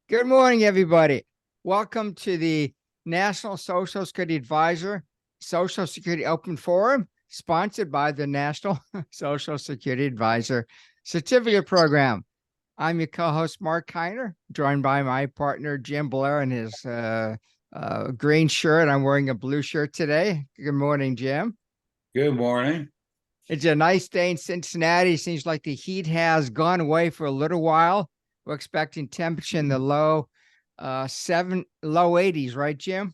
Good morning, everybody. Welcome to the National Social Security Advisor Social Security Open Forum, sponsored by the National Social Security Advisor Certificate Program. I'm your co-host, Mark Kiner, joined by my partner, Jim Blair, in his green shirt. I'm wearing a blue shirt today. Good morning, Jim. Good morning. It's a nice day in Cincinnati. Seems like the heat has gone away for a little while. We're expecting temperature in the low 80s, right, Jim?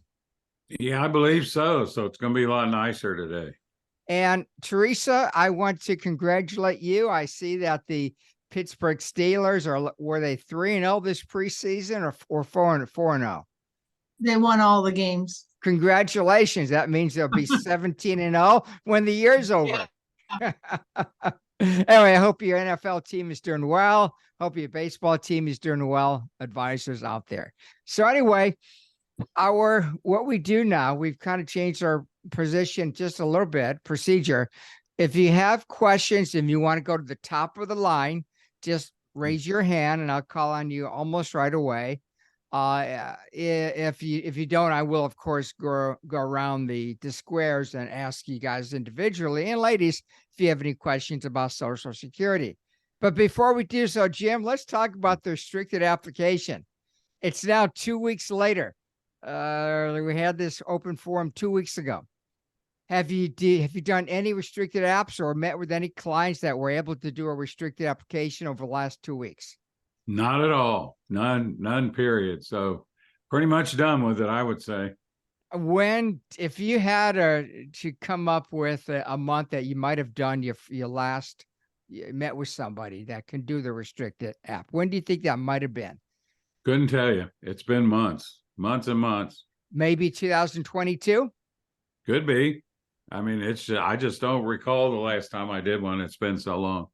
Yeah, I believe so. So it's going to be a lot nicer today. And Teresa, I want to congratulate you. I see that the Pittsburgh Steelers were they 3-0 this preseason or 4-0? They won all the games. Congratulations. That means they'll be 17-0 when the year's over. Anyway, I hope your NFL team is doing well. Hope your baseball team is doing well. Advisors out there. So anyway, what we do now, we've kind of changed our position just a little bit, procedure. If you have questions and you want to go to the top of the line, just raise your hand and I'll call on you almost right away. If you don't, I will of course go around the squares and ask you guys individually, and ladies, if you have any questions about Social Security. But before we do so, Jim, let's talk about the restricted application. It's now 2 weeks later. We had this open forum 2 weeks ago. Have you done any restricted apps or met with any clients that were able to do a restricted application over the last 2 weeks? Not at all. None, period. So pretty much done with it, I would say. If you had to come up with a month that you might have done you met with somebody that can do the restricted app, when do you think that might have been? Couldn't tell you. It's been months and months. Maybe 2022? Could be. I mean, I just don't recall the last time I did one. It's been so long.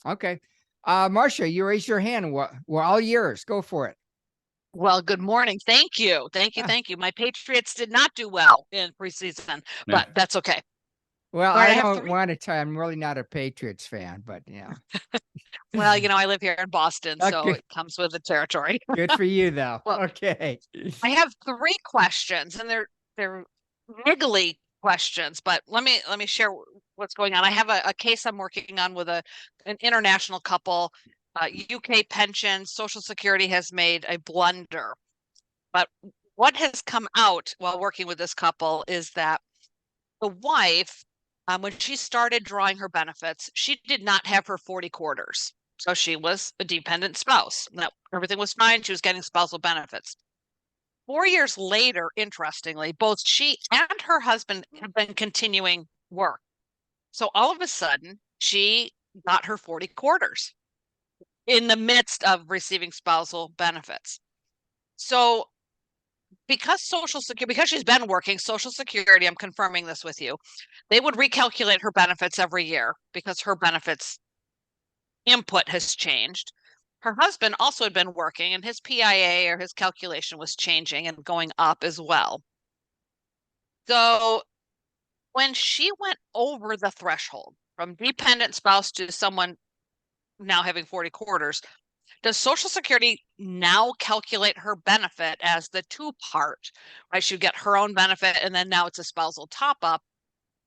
Okay. Marcia, you raised your hand. Well, all yours. Go for it. Well, good morning. Thank you. My Patriots did not do well in preseason, but that's okay. Well, I don't want to tell you, I'm really not a Patriots fan, but yeah. Well, I live here in Boston, so it comes with the territory. Good for you, though. Well, okay. I have 3 questions, and they're niggly questions, but let me share what's going on. I have a case I'm working on with an international couple. UK pension, Social Security has made a blunder. But what has come out while working with this couple is that the wife, when she started drawing her benefits, she did not have her 40 quarters. So she was a dependent spouse. Now, everything was fine. She was getting spousal benefits. 4 years later, interestingly, both she and her husband have been continuing work. So all of a sudden, she got her 40 quarters in the midst of receiving spousal benefits. So because she's been working, Social Security, I'm confirming this with you, they would recalculate her benefits every year because her benefits input has changed. Her husband also had been working, and his PIA or his calculation was changing and going up as well. So when she went over the threshold from dependent spouse to someone now having 40 quarters, does Social Security now calculate her benefit as the 2-part, right? She'd get her own benefit, and then now it's a spousal top-up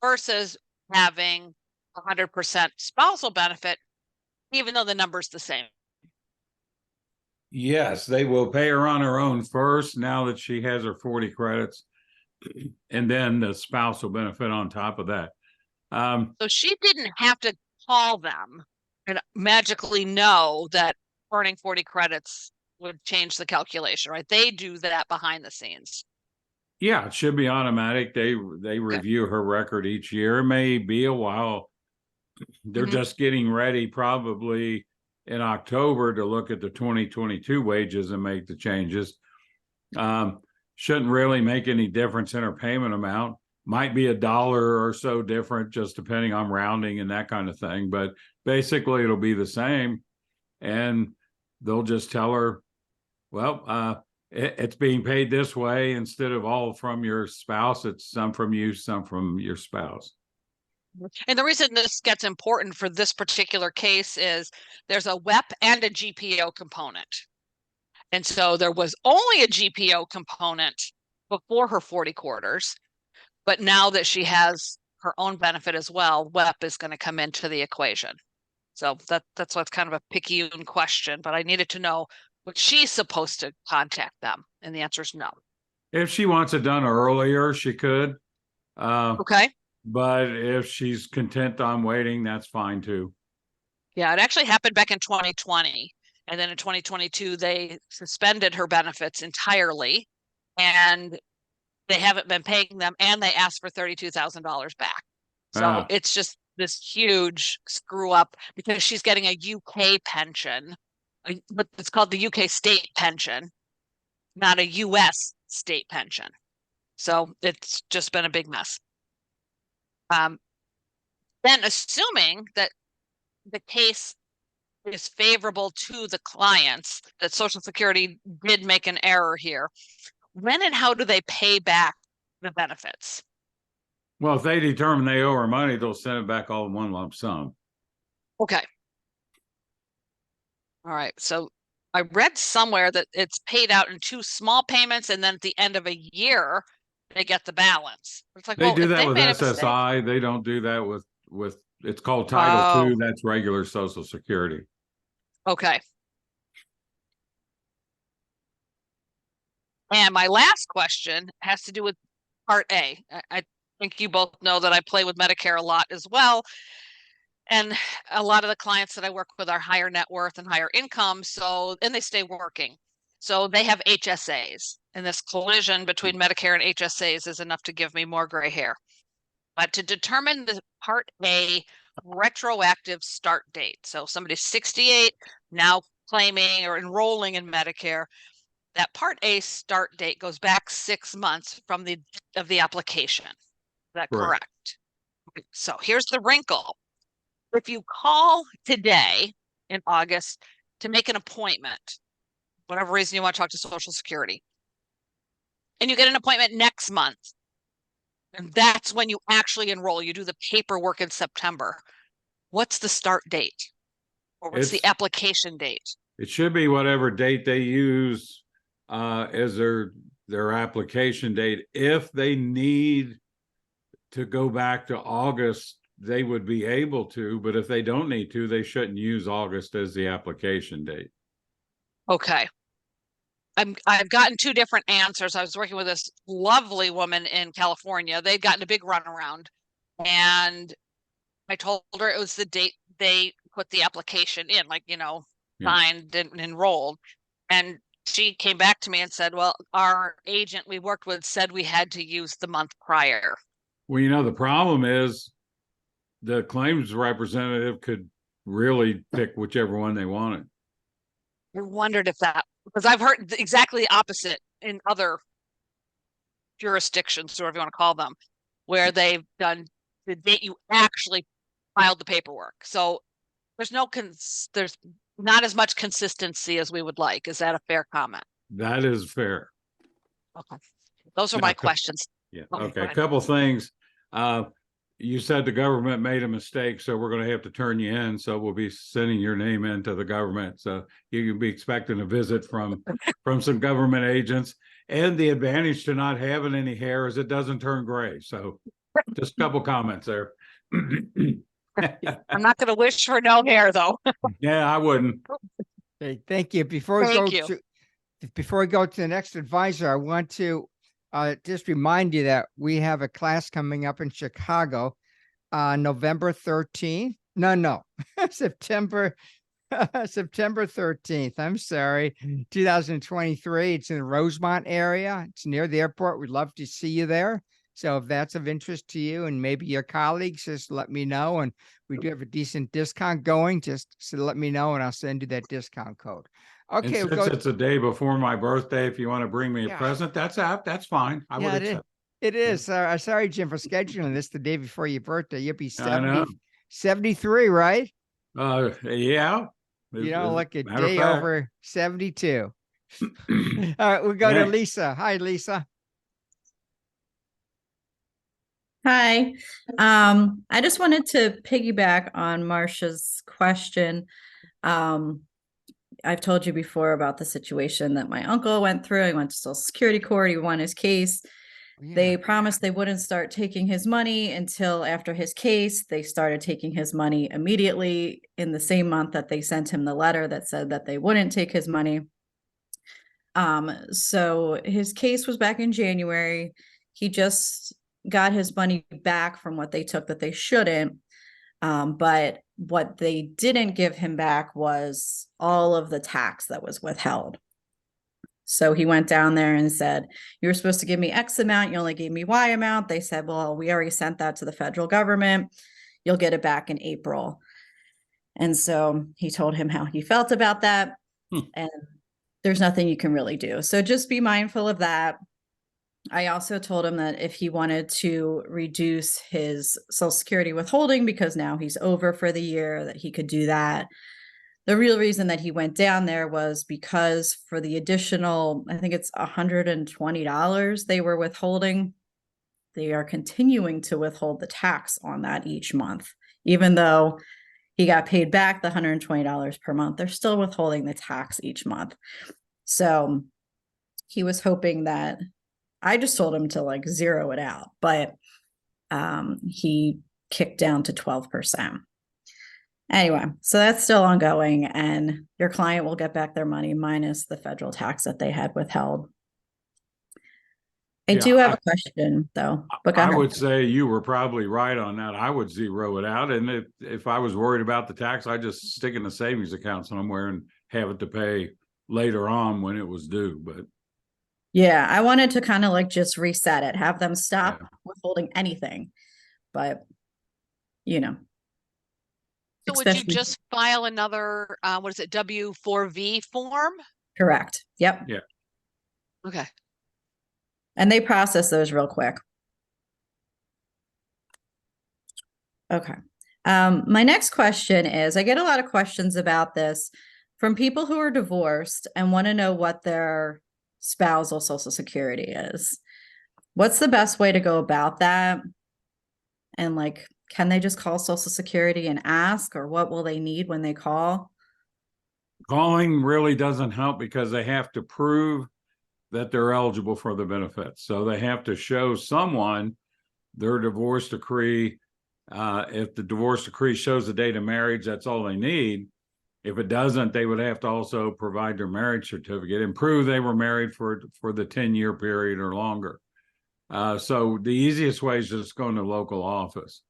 versus having 100% spousal benefit, even though the number's the same? Yes, they will pay her on her own first, now that she has her 40 credits, and then the spousal benefit on top of that. So she didn't have to call them and magically know that earning 40 credits would change the calculation, right? They do that behind the scenes. Yeah, it should be automatic. They review her record each year. It may be a while. They're just getting ready probably in October to look at the 2022 wages and make the changes. Shouldn't really make any difference in her payment amount. Might be $1 or so different, just depending on rounding and that kind of thing. But basically, it'll be the same. And they'll just tell her, well, it's being paid this way. Instead of all from your spouse, it's some from you, some from your spouse. And the reason this gets important for this particular case is there's a WEP and a GPO component. And so there was only a GPO component before her 40 quarters, but now that she has her own benefit as well, WEP is going to come into the equation. So that's what's kind of a picayune question, but I needed to know what she's supposed to contact them. And the answer is no. If she wants it done earlier, she could. Okay. But if she's content on waiting, that's fine too. Yeah, it actually happened back in 2020. And then in 2022, they suspended her benefits entirely and they haven't been paying them and they asked for $32,000 back. So it's just this huge screw up because she's getting a UK pension, but it's called the UK state pension, not a US state pension. So it's just been a big mess. Then assuming that the case is favorable to the clients, that Social Security did make an error here, when and how do they pay back the benefits? Well, if they determine they owe her money, they'll send it back all in one lump sum. Okay. All right. So I read somewhere that it's paid out in 2 small payments, and then at the end of a year, they get the balance. It's like, They well, do if that they with made a mistake- SSI. They don't do that with it's called Title II. Oh. That's regular Social Security. Okay. And my last question has to do with Part A. I think you both know that I play with Medicare a lot as well. And a lot of the clients that I work with are higher net worth and higher income. So, and they stay working. So they have HSAs, and this collision between Medicare and HSAs is enough to give me more gray hair. But to determine the Part A retroactive start date, so somebody's 68, now claiming or enrolling in Medicare, that Part A start date goes back 6 months from the of the application. Is that Correct. correct? So here's the wrinkle. If you call today in August to make an appointment, whatever reason you want to talk to Social Security, and you get an appointment next month, and that's when you actually enroll, you do the paperwork in September, what's the start date? Or what's the It's- application date? It should be whatever date they use as their application date. If they need to go back to August, they would be able to, but if they don't need to, they shouldn't use August as the application date. Okay. I've gotten 2 different answers. I was working with this lovely woman in California. They'd gotten a big runaround, and I told her it was the date they put the application in, like, Yeah. signed and enrolled. And she came back to me and said, well, our agent we worked with said we had to use the month prior. Well, the problem is the claims representative could really pick whichever one they wanted. I wondered if that, because I've heard exactly the opposite in other jurisdictions, or whatever you want to call them, where they've done the date you actually filed the paperwork. So there's there's not as much consistency as we would like. Is that a fair comment? That is fair. Okay. Those are Now, my questions. Yeah. Okay, go Okay. A ahead. couple things. You said the government made a mistake, so we're going to have to turn you in. So we'll be sending your name in to the government. So you can be expecting a visit from some government agents. And the advantage to not having any hair is it doesn't turn gray. So just a couple comments there. I'm not going to wish for no hair, though. Yeah, I wouldn't. Okay, thank you. Before we Thank go you. to the next advisor, I want to just remind you that we have a class coming up in Chicago on November 13th. No, September 13th. I'm sorry, 2023. It's in the Rosemont area. It's near the airport. We'd love to see you there. So if that's of interest to you and maybe your colleagues, just let me know. And we do have a decent discount going. Just so let me know and I'll send you that discount code. And Okay, since it's a day before my birthday, if you want to bring me a Yeah. present, that's fine. I would accept. It is. Sorry, Jim, for scheduling this the day before your birthday. You'll be I know. 73, right? Yeah. You know, like a Matter of day fact. over 72. All right, we'll go Yeah. to Lisa. Hi, Lisa. Hi. I just wanted to piggyback on Marcia's question. I've told you before about the situation that my uncle went through. He went to Social Security court. He won his case. They promised they wouldn't start taking his money until after his case. They started taking his money immediately in the same month that they sent him the letter that said that they wouldn't take his money. So his case was back in January. He just got his money back from what they took that they shouldn't. But what they didn't give him back was all of the tax that was withheld. So he went down there and said, you were supposed to give me X amount. You only gave me Y amount. They said, well, we already sent that to the federal government. You'll get it back in April. And so he told him how he felt about that. And there's nothing you can really do. So just be mindful of that. I also told him that if he wanted to reduce his Social Security withholding, because now he's over for the year, that he could do that. The real reason that he went down there was because for the additional, I think it's $120 they were withholding, they are continuing to withhold the tax on that each month. Even though he got paid back the $120 per month, they're still withholding the tax each month. So he was hoping that, I just told him to like zero it out, but he kicked down to 12%. Anyway, so that's still ongoing, and your client will get back their money minus the federal tax that they had withheld. I Yeah, do have a question though, but go I ahead. would say you were probably right on that. I would zero it out. And if I was worried about the tax, I'd just stick in a savings account somewhere and have it to pay later on when it was due. But Yeah, I wanted to kind of like just reset it, have them stop Yeah. withholding anything, but you know. So would you especially- just file another, what is it, W-4V form? Correct. Yep. Yeah. Okay. And they process those real quick. Okay. My next question is, I get a lot of questions about this from people who are divorced and want to know what their spousal Social Security is. What's the best way to go about that? And like, can they just call Social Security and ask, or what will they need when they call? calling really doesn't help because they have to prove that they're eligible for the benefits. So they have to show someone their divorce decree. If the divorce decree shows the date of marriage, that's all they need. If it doesn't, they would have to also provide their marriage certificate and prove they were married for the 10-year period or longer. So the easiest way is just going to local office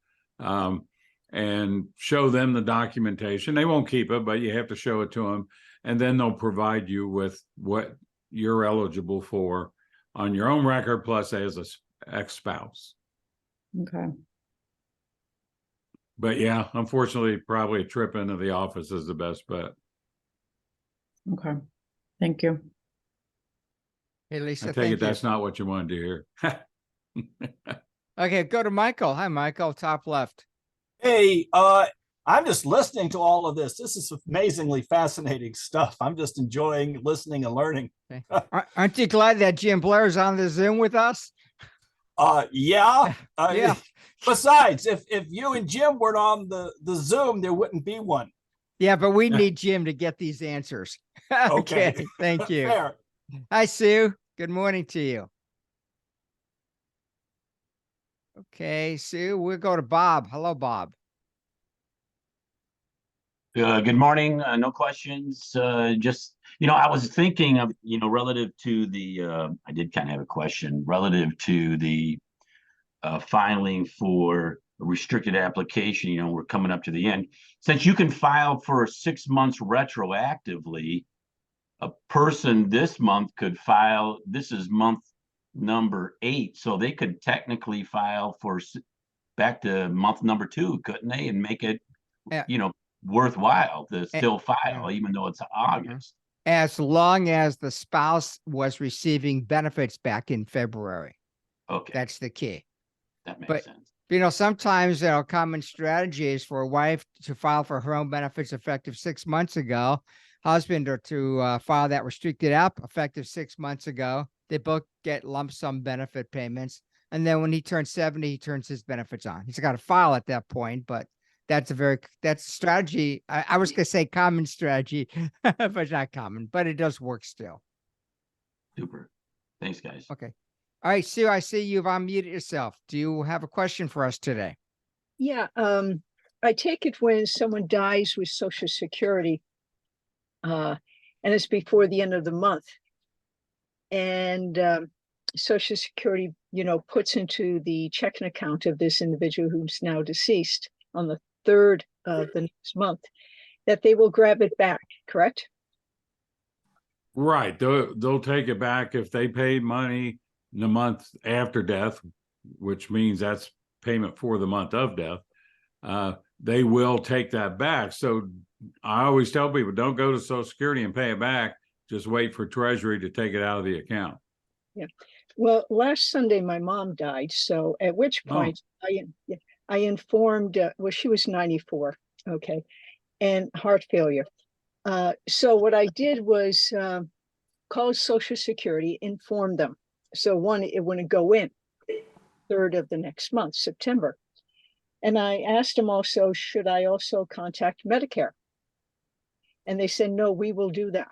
and show them the documentation. They won't keep it, but you have to show it to them, and then they'll provide you with what you're eligible for on your own record, plus as a ex-spouse. Okay. But yeah, unfortunately, probably a trip into the office is the best bet. Okay. Thank you. Hey, Lisa, I take thank it that's not what you wanted to hear. you. Okay, go to Michael. Hi, Michael, top left. Hey, I'm just listening to all of this. This is amazingly fascinating stuff. I'm just enjoying listening and learning. Aren't you glad that Jim Blair's on the Zoom with us? Yeah. Yeah. Besides, if you and Jim weren't on the Zoom, there wouldn't be one. Yeah, but we need Jim to get these answers. Okay. Thank you. Fair. Hi, Sue. Good morning to you. Okay, Sue, we'll go to Bob. Hello, Bob. Good morning. No questions. Just, I was thinking of, relative to the, I did kind of have a question relative to the filing for a restricted application. We're coming up to the end. Since you can file for 6 months retroactively, a person this month could file, this is month number 8, so they could technically file for back to month number 2, couldn't they? And make it, worthwhile to still file, even though it's August. As long as the spouse was receiving benefits back in February. Okay, That's the key. that makes sense. Sometimes a common strategy is for a wife to file for her own benefits effective 6 months ago, husband or to file that restricted app effective 6 months ago. They both get lump sum benefit payments. And then when he turns 70, he turns his benefits on. He's got to file at that point, but that's a strategy. I was gonna say common strategy, but not common, but it does work still. Super. Thanks, guys. Okay. All right, Sue, I see you've unmuted yourself. Do you have a question for us today? Yeah, I take it when someone dies with Social Security, and it's before the end of the month, and Social Security, puts into the checking account of this individual who's now deceased on the 3rd of the next month, that they will grab it back, correct? Right. They'll take it back if they paid money in the month after death, which means that's payment for the month of death. They will take that back. So I always tell people, don't go to Social Security and pay it back. Just wait for Treasury to take it out of the account. Yeah. Well, last Sunday, my mom died. So at which point I informed, well, she was 94. Okay. And heart failure. So what I did was call Social Security, inform them. So one, it wouldn't go in 3rd of the next month, September. And I asked them also, should I also contact Medicare? And they said, no, we will do that.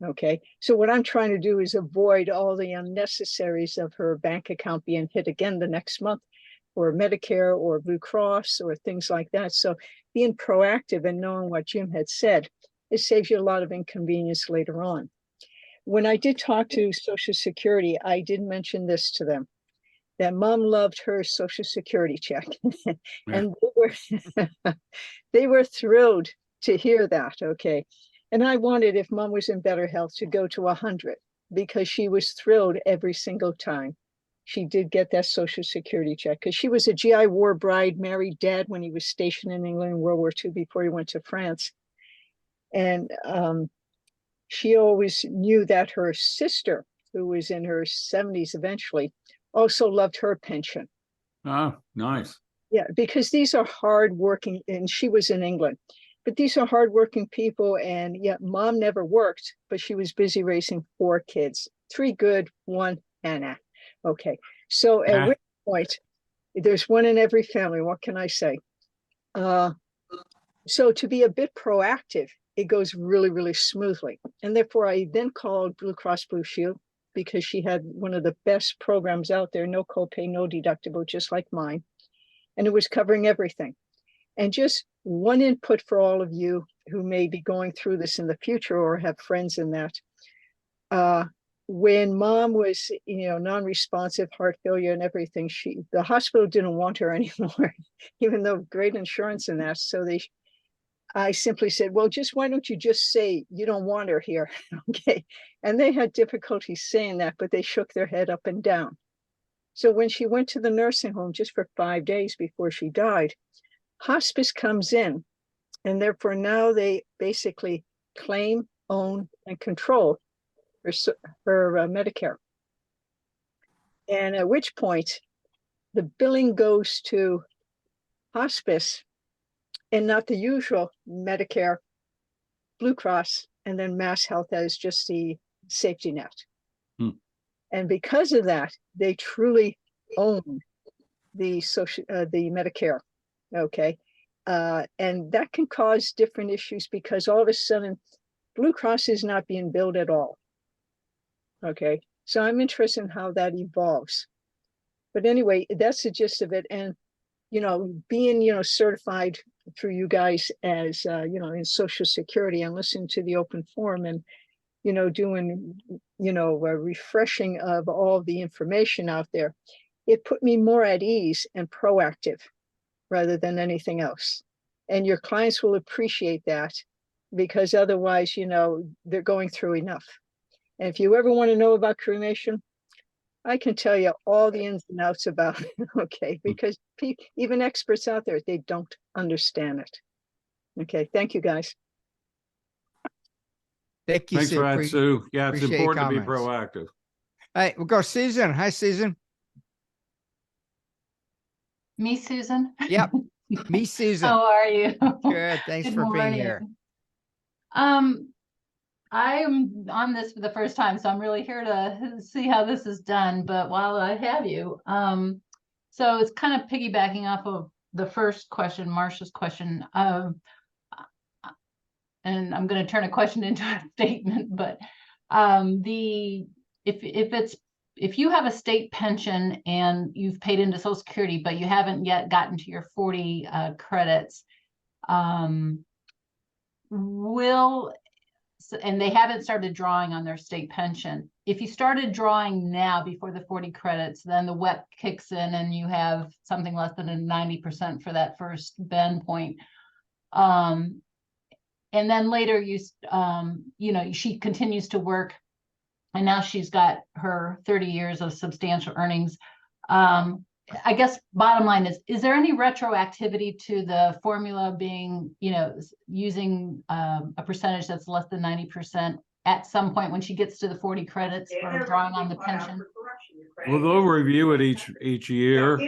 Okay. So what I'm trying to do is avoid all the unnecessaries of her bank account being hit again the next month, or Medicare or Blue Cross or things like that. So being proactive and knowing what Jim had said, it saves you a lot of inconvenience later on. When I did talk to Social Security, I did mention this to them, that mom loved her Social Security check. And they were thrilled to hear that. Okay. And I wanted, if mom was in better health, to go to 100, because she was thrilled every single time she did get that Social Security check, because she was a GI War bride, married dad when he was stationed in England in World War II before he went to France. And she always knew that her sister, who was in her 70s eventually, also loved her pension. Oh, nice. Yeah, because these are hardworking, and she was in England, but these are hardworking people. And yet mom never worked, but she was busy raising 4 kids, 3 good, 1 Anna. Okay, so at which point, there's one in every family. What can I say? So to be a bit proactive, it goes really, really smoothly. And therefore, I then called Blue Cross Blue Shield, because she had one of the best programs out there, no copay, no deductible, just like mine. And it was covering everything. And just one input for all of you who may be going through this in the future or have friends in that. When mom was, non-responsive, heart failure and everything, the hospital didn't want her anymore, even though great insurance in that. So I simply said, well, why don't you just say you don't want her here? Okay. And they had difficulty saying that, but they shook their head up and down. So when she went to the nursing home just for 5 days before she died, hospice comes in, and therefore now they basically claim, own, and control her Medicare. And at which point the billing goes to hospice and not the usual Medicare, Blue Cross, and then Mass Health as just the safety net. And because of that, they truly own the Medicare. Okay. And that can cause different issues, because all of a sudden Blue Cross is not being billed at all. Okay. So I'm interested in how that evolves. But anyway, that's the gist of it. And, being, certified through you guys as, in Social Security, and listening to the open forum and, doing, a refreshing of all the information out there, it put me more at ease and proactive rather than anything else. And your clients will appreciate that, because otherwise, they're going through enough. And if you ever want to know about cremation, I can tell you all the ins and outs about it, okay? Because even experts out there, they don't understand it. Okay, thank you, guys. Thank you, Thanks Sue. for that, Sue. Yeah, it's appreciate your important to be comments. proactive. All right, we'll go Susan. Hi, Susan. Me, Susan? Yep. Me, Susan. How are you? Good. Thanks for being here. I'm on this for the first time, so I'm really here to see how this is done. But while I have you, so it's kind of piggybacking off of the first question, Marcia's question, and I'm going to turn a question into a statement, but if you have a state pension and you've paid into Social Security, but you haven't yet gotten to your 40 credits, and they haven't started drawing on their state pension. If you started drawing now before the 40 credits, then the WEP kicks in and you have something less than a 90% for that first bend point. And then later she continues to work, and now she's got her 30 years of substantial earnings. I guess bottom line is there any retroactivity to the formula being, using a percentage that's less than 90% at some point when she gets to the 40 credits for drawing on the pension? Well, they'll review it each year,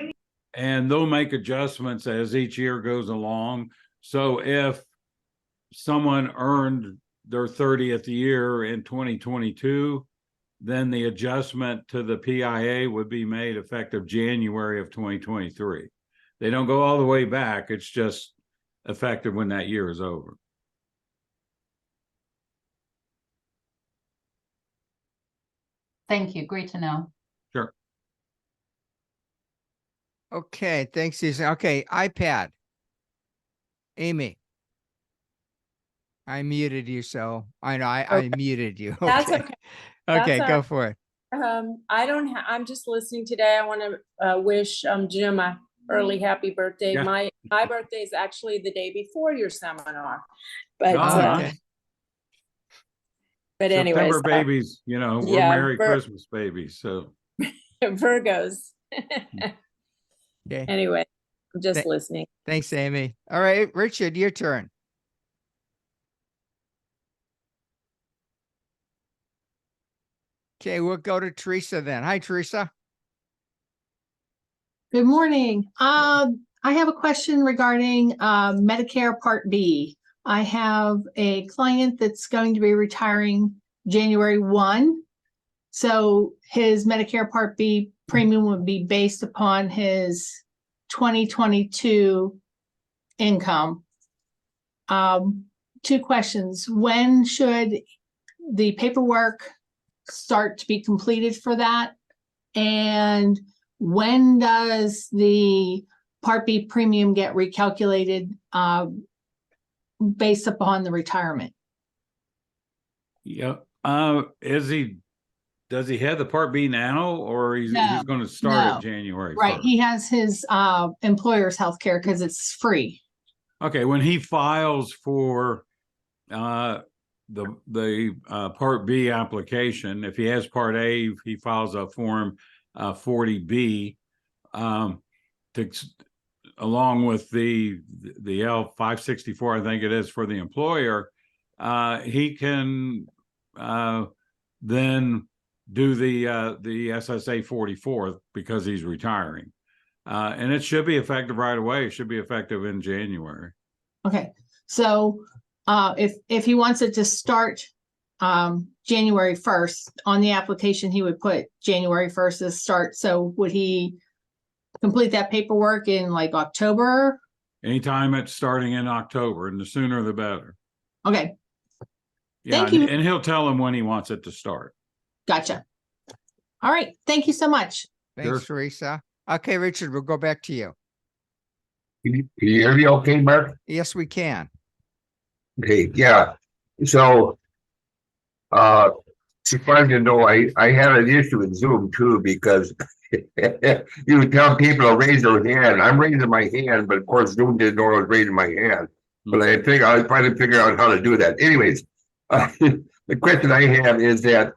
and they'll make adjustments as each year goes along. So if someone earned their 30th year in 2022, then the adjustment to the PIA would be made effective January of 2023. They don't go all the way back. It's just effective when that year is over. Thank you. Great to know. Sure. Okay, thanks, Susan. Okay, iPad. Amy. I muted you, so I know I muted you. That's Okay. okay. Okay, That's go for it. I'm just listening today. I want to wish Jim a early happy birthday. Yeah. My birthday is actually the day before your seminar, but Oh, okay. but anyways, September babies, we're yeah, Merry Christmas babies. So Virgos. Okay. Anyway, I'm just Th- listening. Thanks, Amy. All right, Richard, your turn. Okay, we'll go to Teresa then. Hi, Teresa. Good morning. I have a question regarding Medicare Part B. I have a client that's going to be retiring January 1. So his Medicare Part B premium would be based upon his 2022 income. Two questions. When should the paperwork start to be completed for that? And when does the Part B premium get recalculated based upon the retirement? yeah. Does he have the Part B now, or he's No, going to start no. at January 1st? Right, he has his employer's health care because it's free. Okay, when he files for the Part B application, if he has Part A, he files a form 40B along with the L564, I think it is, for the employer. He can then do the SSA 44 because he's retiring, and it should be effective right away. It should be effective in January. Okay, so if he wants it to start January 1st, on the application, he would put January 1st as start. So would he complete that paperwork in like October? Anytime it's starting in October, and the sooner the better. Okay, Yeah, Thank you. and he'll tell him when he wants it to start. gotcha. All right, thank you so much. Thanks, Sure. Teresa. Okay, Richard, we'll go back to you. Can you hear me okay, Mark? Yes, we can. Okay, yeah. So, surprised to know I had an issue with Zoom too, because you would tell people to raise their hand. I'm raising my hand, but of course Zoom didn't know I was raising my hand. But I think I was trying to figure out how to do that. Anyways, the question I have is that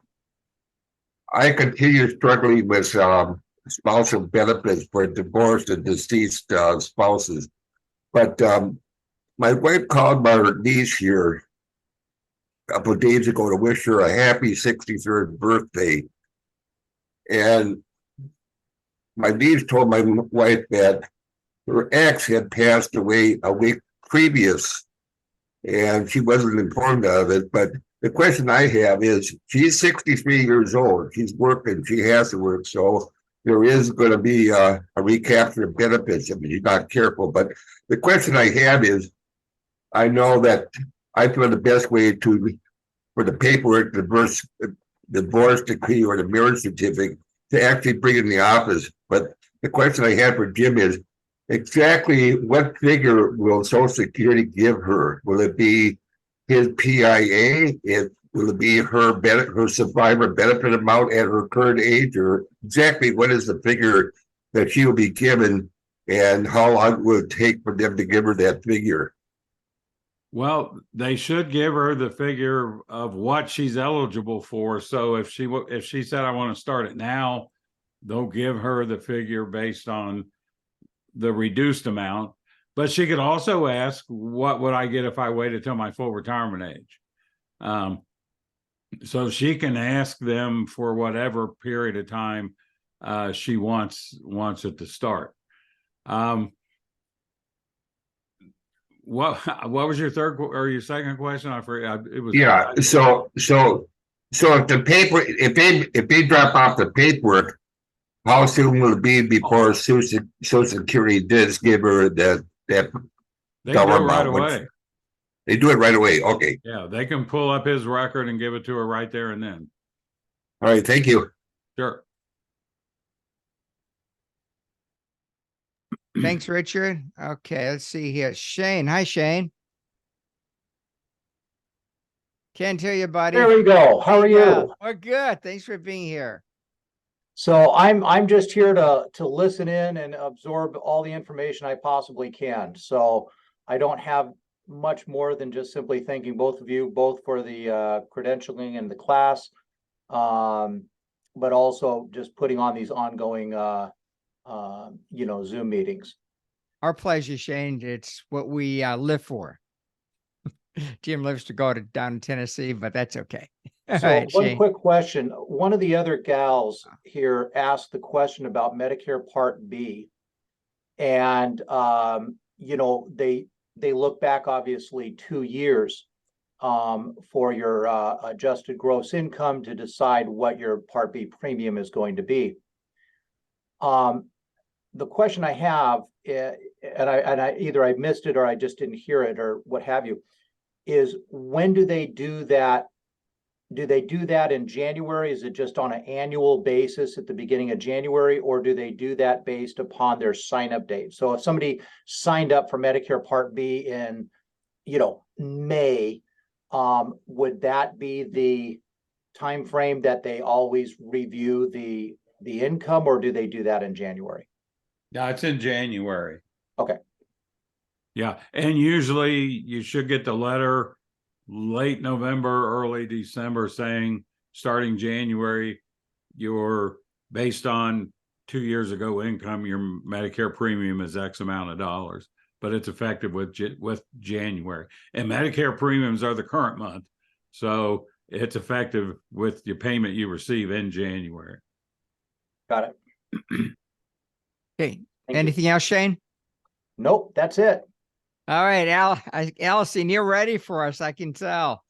I continue struggling with spousal benefits for divorced and deceased spouses. But my wife called my niece here a couple of days ago to wish her a happy 63rd birthday. And my niece told my wife that her ex had passed away a week previous, and she wasn't informed of it. But the question I have is, she's 63 years old. She's working. She has to work. So there is going to be a recapture of benefits if you're not careful. But the question I have is, I know that I feel the best way for the paperwork, the divorce decree or the marriage certificate to actually bring it in the office. But the question I have for Jim is, exactly what figure will Social Security give her? Will it be his PIA? Will it be her survivor benefit amount at her current age, or exactly what is the figure that she will be given, and how long will it take for them to give her that figure? Well, they should give her the figure of what she's eligible for. So if she said, I want to start it now, they'll give her the figure based on the reduced amount. But she could also ask, what would I get if I waited till my full retirement age? So she can ask them for whatever period of time she wants it to start. What was your third or your second question? I forgot. It was So if the paper, if they drop off the paperwork, how soon will it be before Social Security does give her that they do it dollar right amount? away. They do it right away. Okay. Yeah, they can pull up his record and give it to her right there and then. All right. Thank you. Sure. Thanks, Richard. Okay, let's see here. Shane. Hi, Shane. Can't hear you, buddy. There we go. How are Yeah, you? we're good. Thanks for being here. So I'm just here to listen in and absorb all the information I possibly can. So I don't have much more than just simply thanking both of you, both for the credentialing and the class, but also just putting on these ongoing Zoom meetings. Our pleasure, Shane. It's what we live for. Jim lives to go down to Tennessee, but that's okay. All So right, one Shane. quick question. One of the other gals here asked the question about Medicare Part B. And they look back obviously 2 years for your adjusted gross income to decide what your Part B premium is going to be. The question I have, and I either I missed it or I just didn't hear it or what have you, is when do they do that? Do they do that in January? Is it just on an annual basis at the beginning of January, or do they do that based upon their sign-up date? So if somebody signed up for Medicare Part B in, May, would that be the time frame that they always review the income, or do they do that in January? Yeah, it's in January. Okay. Yeah, and usually you should get the letter late November, early December saying starting January, you're based on 2 years ago income, your Medicare premium is X amount of dollars, but it's effective with January. And Medicare premiums are the current month, so it's effective with your payment you receive in January. Got it. Okay. Anything else, Shane? Nope, that's it. All right, Allison, you're ready for us. I can tell.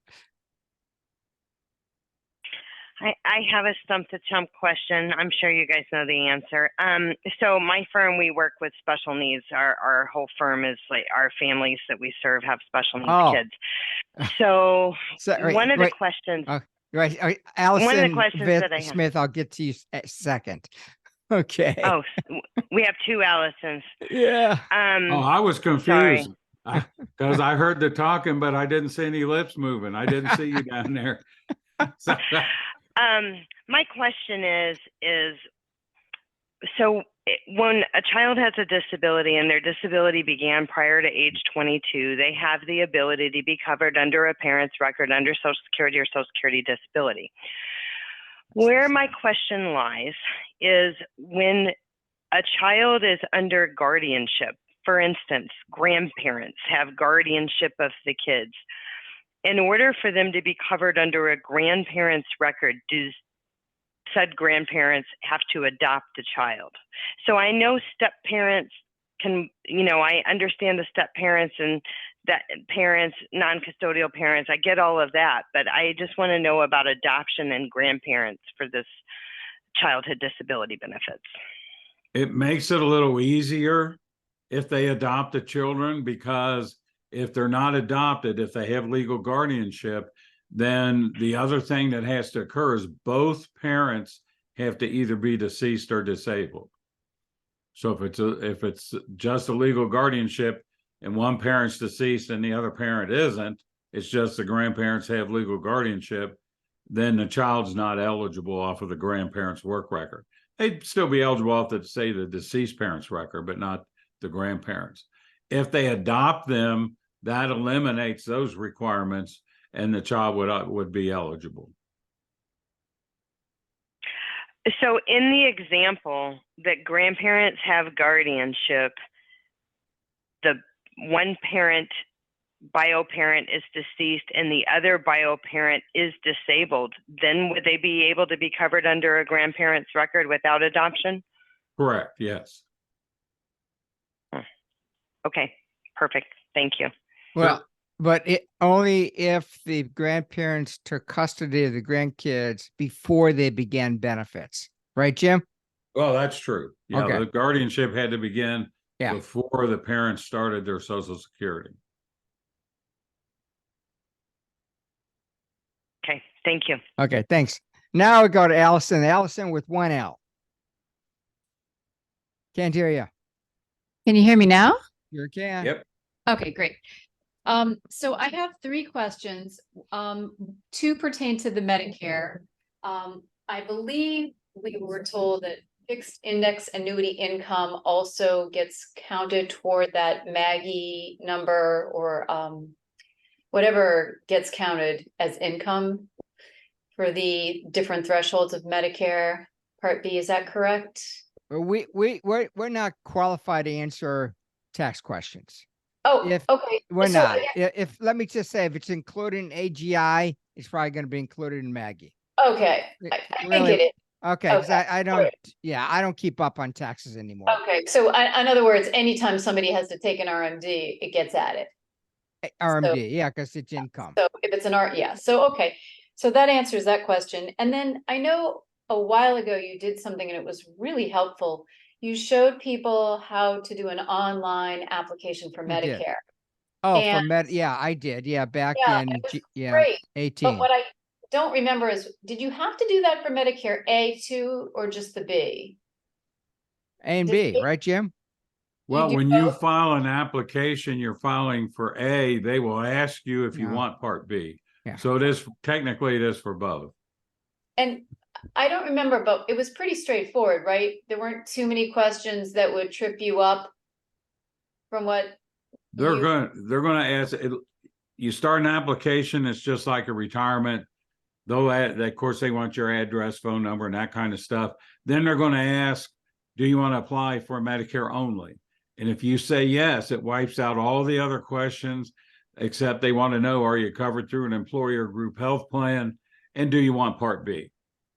I have a stump to chump question. I'm sure you guys know the answer. So my firm, we work with special needs. Our whole firm is like our families that we serve have special needs kids. So one of the questions. Right, Allison one of the questions that I have. Smith, I'll get to you a second. Okay. Oh, we have two Allisons. Yeah. I was confused because I heard the talking, but I didn't see any lips moving. I didn't see you down there. My question is so when a child has a disability and their disability began prior to age 22, they have the ability to be covered under a parent's record under Social Security or Social Security disability. Where my question lies is when a child is under guardianship, for instance, grandparents have guardianship of the kids. In order for them to be covered under a grandparent's record, do said grandparents have to adopt a child? So I know step parents can, I understand the step parents and that parents, non-custodial parents, I get all of that, but I just want to know about adoption and grandparents for this childhood disability benefits. It makes it a little easier if they adopt the children, because if they're not adopted, if they have legal guardianship, then the other thing that has to occur is both parents have to either be deceased or disabled. So if it's just a legal guardianship and one parent's deceased and the other parent isn't, it's just the grandparents have legal guardianship, then the child's not eligible off of the grandparent's work record. They'd still be eligible off the, say, the deceased parent's record, but not the grandparents. If they adopt them, that eliminates those requirements and the child would be eligible. So in the example that grandparents have guardianship, the one parent, bio parent, is deceased and the other bio parent is disabled, then would they be able to be covered under a grandparent's record without adoption? Correct, yes. Okay, perfect. Thank you. Well, but it only if the grandparents took custody of the grandkids before they began benefits, right, Jim? Well, that's true. Yeah, Okay. the guardianship had to begin Yeah. before the parents started their Social Security. Okay, thank you. Okay, thanks. Now we go to Allison. Allison with one L. Can't hear you. Can you hear me now? You can. Yep. Okay, great. So I have 3 questions. 2 pertain to the Medicare. I believe we were told that fixed index annuity income also gets counted toward that Maggie number, or whatever gets counted as income for the different thresholds of Medicare Part B. Is that correct? Well, we're not qualified to answer tax questions. Oh, If okay. We're So not. again- If let me just say, if it's included in AGI, it's probably going to be included in Maggie. Okay, I Really? get it. Okay, 'cause Okay, I don't. alright. Yeah, I don't keep up on taxes anymore. Okay, so in other words, anytime somebody has to take an RMD, it gets added. RMD, yeah, because it's income. So if it's an yeah, so, okay, so that answers that question. And then I know a while ago you did something and it was really helpful. You showed people how to do an online application for I did. Medicare. Oh, for And- yeah, I did. Yeah, back Yeah, in it was yeah, great. But 18. what I don't remember is, did you have to do that for Medicare A too, or just the B? A and did B, it- right, Jim? Well, do when you both? file an application, you're filing for A, they will ask you if you Yeah. want Part B. Yeah. So it is, technically it is for both. And I don't remember, but it was pretty straightforward, right? There weren't too many questions that would trip you up from what They're you- gonna ask, you start an application, it's just like a retirement. Of course, they want your address, phone number, and that kind of stuff. Then they're gonna ask, do you want to apply for Medicare only? And if you say yes, it wipes out all the other questions, except they want to know, are you covered through an employer group health plan? And do you want Part B?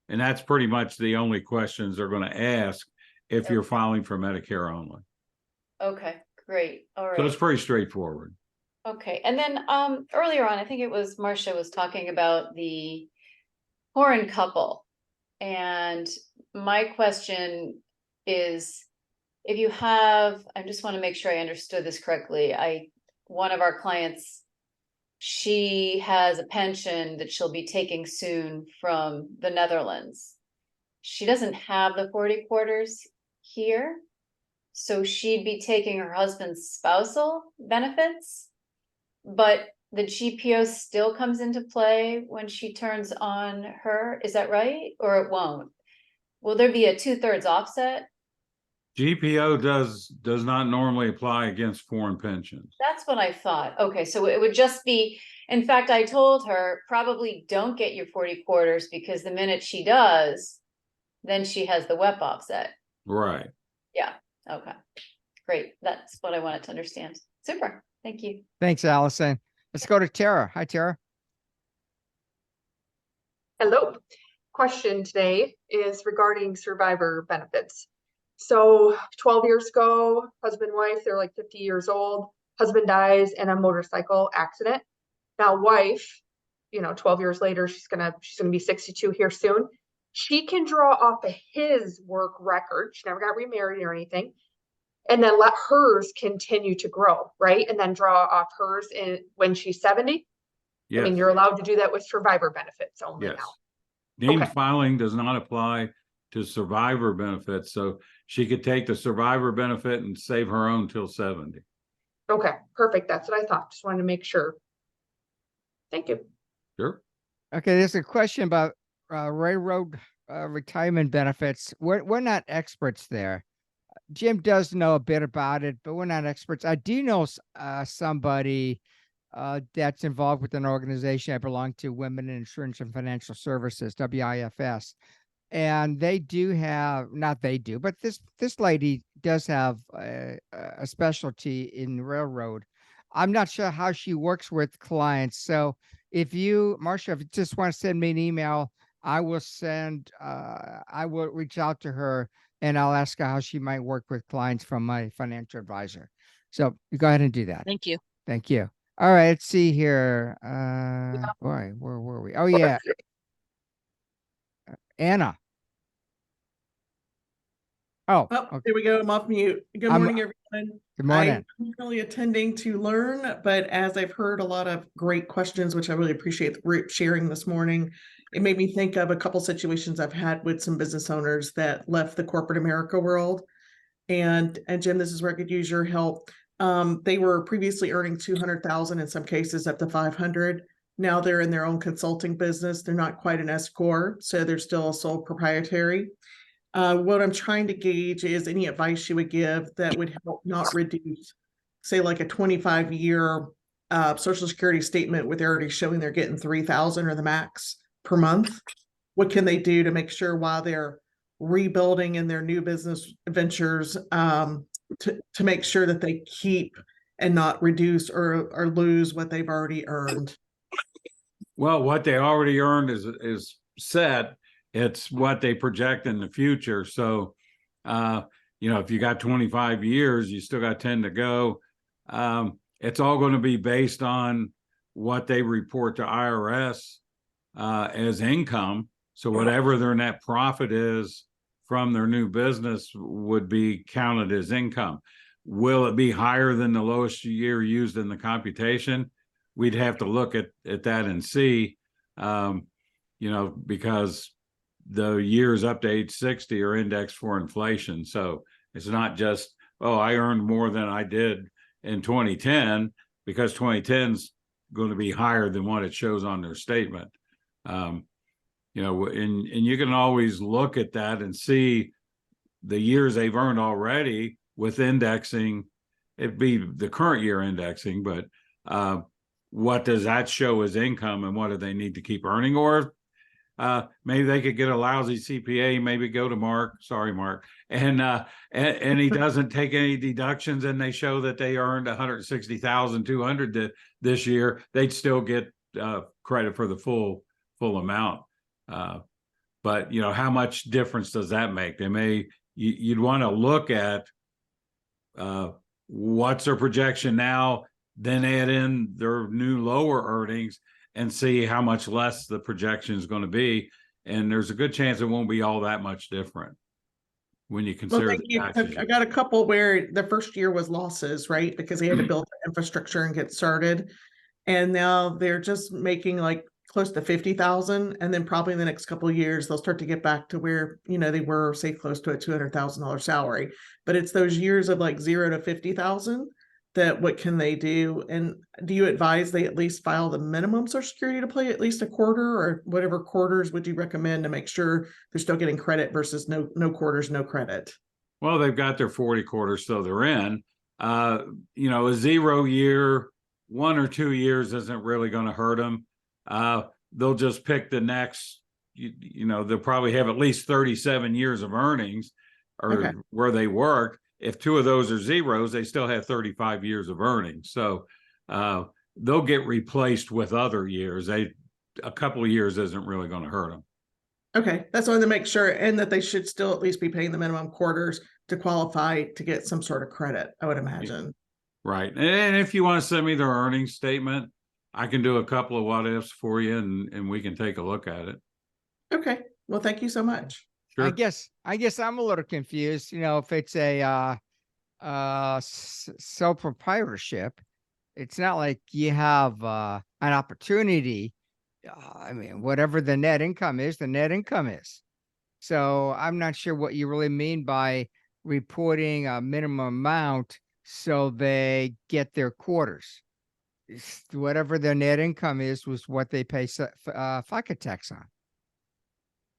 And that's pretty much the only questions they're going to ask if you're filing for Medicare only. Okay, great, all So it's right, pretty straightforward. okay. And then earlier on, I think it was Marcia was talking about the foreign couple. And my question is, if you have, I just want to make sure I understood this correctly. One of our clients, she has a pension that she'll be taking soon from the Netherlands. She doesn't have the 40 quarters here, so she'd be taking her husband's spousal benefits, but the GPO still comes into play when she turns on her, is that right? Or it won't? Will there be a 2/3 offset? GPO does not normally apply against foreign pensions. That's what I thought. Okay, so it would just be, in fact, I told her, probably don't get your 40 quarters, because the minute she does, then she has the WEP offset. Right. Yeah, okay, great. That's what I wanted to understand. Super, thank you. Thanks, Allison. Let's go to Tara. Hi, Tara. Hello. Question today is regarding survivor benefits. So 12 years ago, husband, wife, they're like 50 years old. Husband dies in a motorcycle accident. Now wife, 12 years later, she's gonna be 62 here soon. she can draw off of his work record. She never got remarried or anything. And then let hers continue to grow, right? And then draw off hers when she's 70. I mean, Yes. you're allowed to do that with survivor benefits only Yes. now. Named Okay. filing does not apply to survivor benefits, so she could take the survivor benefit and save her own till 70. Okay, perfect. That's what I thought. Just wanted to make sure. Thank you. Sure. Okay, there's a question about railroad retirement benefits. We're not experts there. Jim does know a bit about it, but we're not experts. I do know somebody that's involved with an organization I belong to, Women in Insurance and Financial Services, WIFS. And they do have, not they do, but this lady does have a specialty in railroad. I'm not sure how she works with clients. So if you, Marcia, if you just want to send me an email, I will reach out to her and I'll ask her how she might work with clients from my financial advisor. So you go ahead and do that. Thank you. Thank you. All right, let's see here. Boy, where were we? Oh yeah. Anna. Oh, okay. There we go. I'm off mute. Good I'm- morning, everyone. Good morning. I'm really attending to learn, but as I've heard a lot of great questions, which I really appreciate the group sharing this morning, it made me think of a couple situations I've had with some business owners that left the corporate America world. And Jim, this is where I could use your help. They were previously earning 200,000, in some cases up to 500. Now they're in their own consulting business. They're not quite an S corp, so they're still a sole proprietary. What I'm trying to gauge is any advice you would give that would help not reduce, say, like a 25-year Social Security statement where they're already showing they're getting 3,000 or the max per month. What can they do to make sure while they're rebuilding in their new business ventures to make sure that they keep and not reduce or lose what they've already earned? Well, what they already earned is set. It's what they project in the future. So, if you got 25 years, you still got 10 to go. It's all going to be based on what they report to IRS as income. So whatever their net profit is from their new business would be counted as income. Will it be higher than the lowest year used in the computation? We'd have to look at that and see, because the years up to age 60 are indexed for inflation. So it's not just, I earned more than I did in 2010, because 2010 is going to be higher than what it shows on their statement. And you can always look at that and see the years they've earned already with indexing. It'd be the current year indexing, but what does that show as income and what do they need to keep earning? Or maybe they could get a lousy CPA, maybe go to Mark, sorry, Mark, and he doesn't take any deductions and they show that they earned 160,200 this year. They'd still get credit for the full amount. But how much difference does that make? You'd want to look at what's their projection now, then add in their new lower earnings and see how much less the projection is going to be. And there's a good chance it won't be all that much different when you consider Well, the taxes. I got a couple where the first year was losses, right? Because they had to build the infrastructure and get started. And now they're just making like close to 50,000. And then probably in the next couple of years, they'll start to get back to where, they were, say, close to a $200,000 salary. But it's those years of like 0 to 50,000 that what can they do? And do you advise they at least file the minimum Social Security to play at least a quarter, or whatever quarters would you recommend to make sure they're still getting credit versus no quarters, no credit? Well, they've got their 40 quarters, so they're in. A 0 year, 1 or 2 years isn't really going to hurt them. They'll just pick the next, they'll probably have at least 37 years of earnings or where they work. If 2 of those are zeros, they still have 35 years of earnings. So they'll get replaced with other years. A couple of years isn't really going to hurt them. Okay, that's only to make sure, and that they should still at least be paying the minimum quarters to qualify to get some sort of credit, I would imagine. Right. And if you want to send me their earnings statement, I can do a couple of what ifs for you and we can take a look at it. Okay, Well, thank you so much. I Sure. guess I'm a little confused, if it's a sole proprietorship, it's not like you have an opportunity. I mean, whatever the net income is, the net income is. So I'm not sure what you really mean by reporting a minimum amount so they get their quarters. Whatever their net income is was what they pay FICA tax on.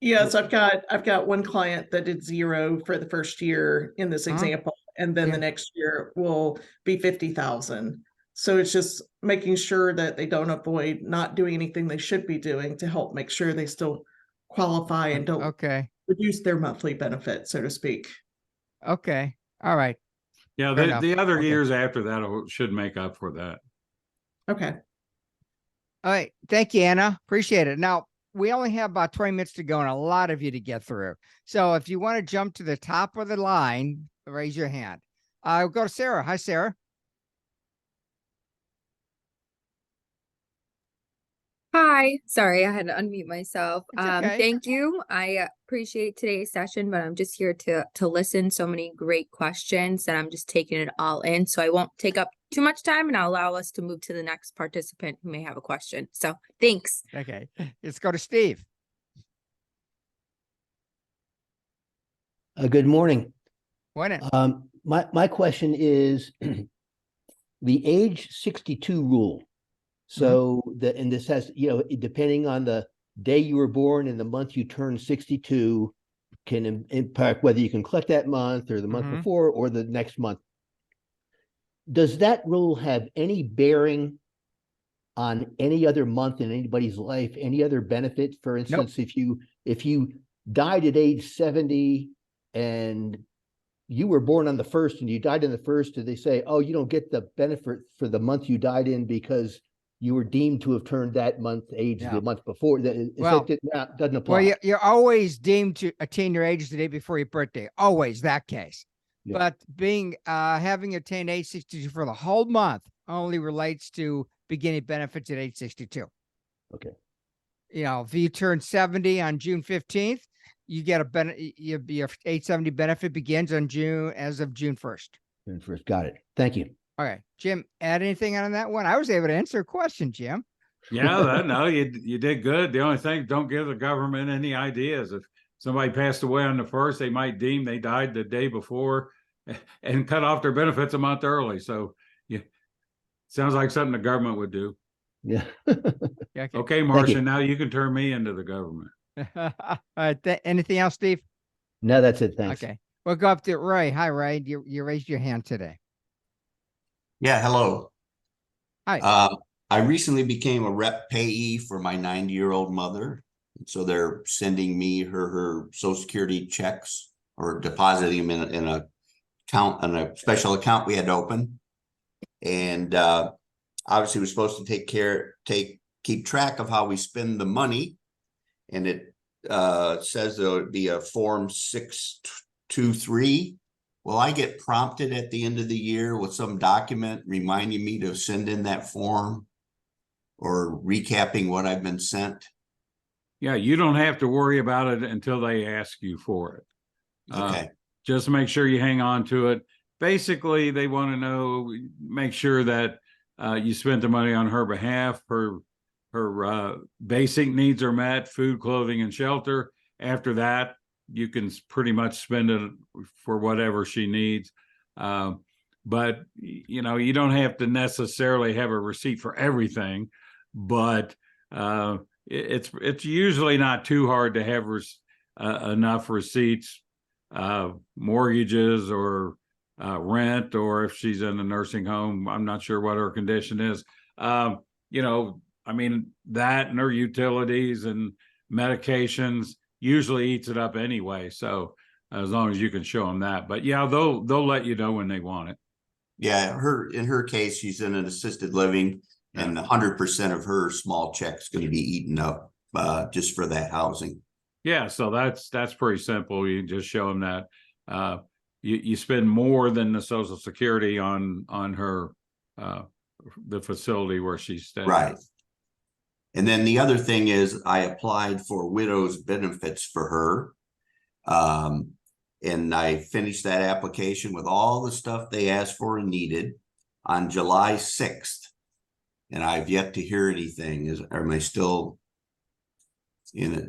Yes, I've got one client that did 0 for the first year in this example, and then the next year will be 50,000. So it's just making sure that they don't avoid not doing anything they should be doing to help make sure they still qualify and don't reduce their monthly benefit, so to speak. Okay. All right. Yeah, the other years after that should make up for that. Okay. All right. Thank you, Anna. Appreciate it. Now, we only have about 20 minutes to go and a lot of you to get through. So if you want to jump to the top of the line, raise your hand. I'll go to Sarah. Hi, Sarah. Hi, sorry, I had to unmute myself. okay. Thank you. I appreciate today's session, but I'm just here to listen. So many great questions, and I'm just taking it all in. So I won't take up too much time, and I'll allow us to move to the next participant who may have a question. So thanks. Okay, let's go to Steve. Good morning. Morning. My question is the age 62 rule. So and this has, depending on the day you were born and the month you turn 62 can impact whether you can collect that month or the month before or the next month. Does that rule have any bearing on any other month in anybody's life, any other benefit? For instance, if you died at age 70 and you were born on the 1st and you died in the 1st, do they say, oh, you don't get the benefit for the month you died in because you were deemed to have turned that month age the month before? Doesn't apply. Well, you're always deemed to attain your age the day before your birthday. Always that case. Yeah. But having attained age 62 for the whole month only relates to beginning benefits at age 62. Okay. If you turn 70 on June 15th, you get your age 70 benefit begins on June 1st. June 1st. Got it. Thank you. Okay, Jim, add anything on that one? I was able to answer a question, Jim. Yeah, no, you did good. The only thing, don't give the government any ideas. If somebody passed away on the 1st, they might deem they died the day before and cut off their benefits a month early. So sounds like something the government would do. Yeah. Okay, Marcia, now you can turn me into the government. All right, anything else, Steve? No, that's it. Thanks. Okay, we'll go up to Ray. Hi, Ray. You raised your hand today. Yeah, hello. Hi. I recently became a rep payee for my 90-year-old mother. So they're sending me her Social Security checks or depositing them in a special account we had to open. And obviously we're supposed to keep track of how we spend the money. And it says there would be a form 623. Will I get prompted at the end of the year with some document reminding me to send in that form or recapping what I've been sent? Yeah, you don't have to worry about it until they ask you for it. Okay. Just make sure you hang on to it. Basically, they want to know, make sure that you spent the money on her behalf. Her basic needs are met, food, clothing, and shelter. After that, you can pretty much spend it for whatever she needs. But, you don't have to necessarily have a receipt for everything, but it's usually not too hard to have enough receipts, mortgages or rent, or if she's in a nursing home, I'm not sure what her condition is. That and her utilities and medications usually eats it up anyway. So as long as you can show them that, but yeah, they'll let you know when they want it. Yeah, in her case, she's in an assisted living, and 100% of her small check's going to be eaten up just for that housing. Yeah, so that's pretty simple. You just show them that you spend more than the Social Security on her the facility where she's staying. Right. And then the other thing is I applied for widow's benefits for her. And I finished that application with all the stuff they asked for and needed on July 6th. And I've yet to hear anything. Am I still in it?